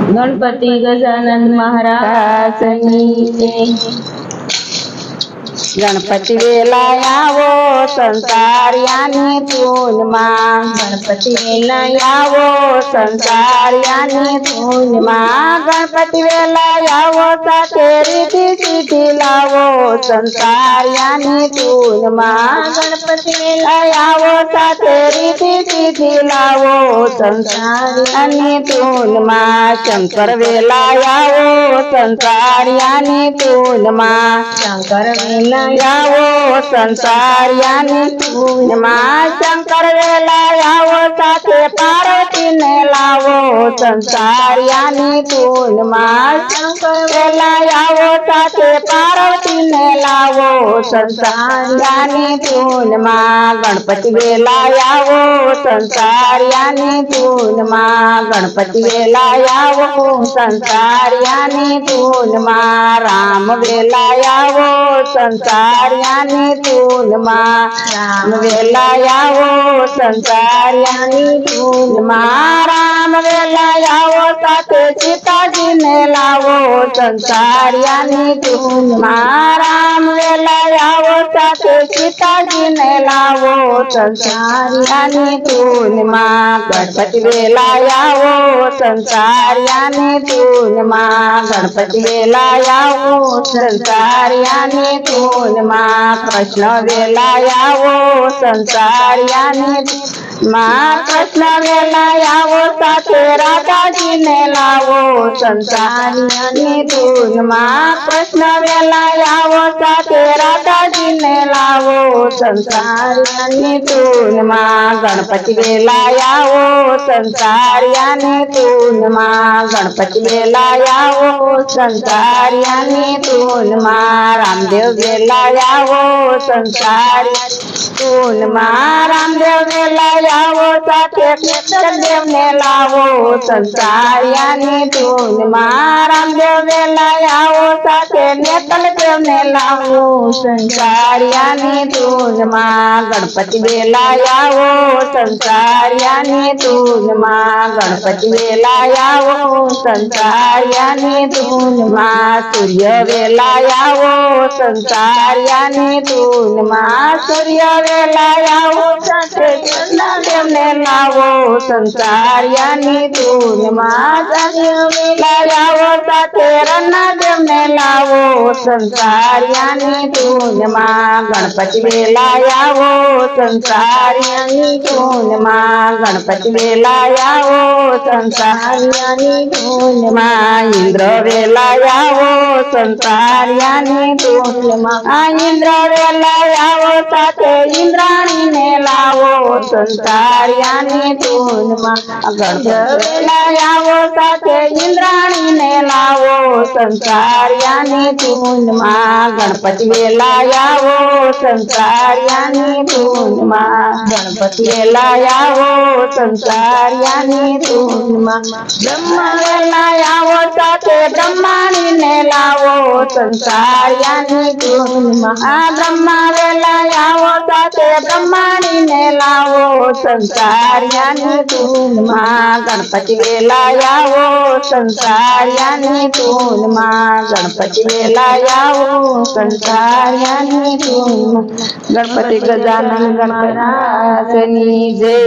गणपति गजानन महाराजनी जय। गणपति वेला आवो संसारियानी धून मां। गणपति वेला आवो संसारियानी धून मां। गणपति वेला आवो साथे रिद्धि सिद्धि लावो संसारियानी धून मां। गणपति वेला आवो साथे रिद्धि सिद्धि लावो संसारियानी धून मां। शंकर वेला आवो संसारियानी धून मां। शंकर वेला आवो संसारियानी धून मां। शंकर वेला आवो साथे पार्वती ने लावो संसारियानी धून मां। शंकर वेला आवो साथे पार्वती ने लावो संसारियानी धून मां। गणपति वेला आवो संसारियानी धून मां। गणपति वेला आवो संसारियानी धून मां। राम वेला आवो संसारियानी धून मां। राम वेला आवो संसारियानी धून मां। राम वेला आवो साथे सीताजी ने लावो संसारियानी धून मां। राम वेला आवो साथे सीताजी ने लावो संसारियानी धून मां। गणपति वेला आवो संसारियानी धून मां। गणपति वेला आवो संसारियानी धून मां। कृष्ण वेला आवो संसारियानी धून मां। कृष्ण वेला आवो साथे राधाजी ने लावो संसारियानी धून मां। कृष्ण वेला आवो साथे राधाजी ने लावो संसारियानी धून मां। गणपति वेला आवो संसारियानी धून मां। गणपति वेला आवो संसारियानी धून मां। रामदेव वेला आवो संसारियानी धून मां। रामदेव वेला आवो साथे कृष्णदेव ने लावो संसारियानी धून मां। रामदेव वेला आवो साथे नेतलदेव ने लावो संसारियानी धून मां। गणपति वेला आवो संसारियानी धून मां। गणपति वेला आवो संसारियानी धून मां। सूर्य वेला आवो संसारियानी धून मां। सूर्य वेला आवो साथे कृष्णदेव ने लावो संसारियानी धून मां। सूर्य वेला आवो साथे रन्नादेव ने लावो संसारियानी धून मां। गणपति वेला आवो संसारियानी धून मां। गणपति वेला आवो संसारियानी धून मां। इंद्र वेला आवो संसारियानी धून मां। इंद्र वेला आवो साथे इंद्राणी ने लावो संसारियानी धून मां। गणपति वेला आवो साथे इंद्राणी ने लावो संसारियानी धून मां। गणपति वेला आवो संसारियानी धून मां। गणपति वेला आवो संसारियानी धून मां। ब्रह्मा वेला आवो साथे ब्रह्माणी ने लावो संसारियानी धून मां। ब्रह्मा वेला आवो साथे ब्रह्माणी ने लावो संसारियानी धून मां। गणपति वेला आवो संसारियानी धून मां। गणपति वेला आवो संसारियानी धून मां। गणपति गजानन महाराजनी जय।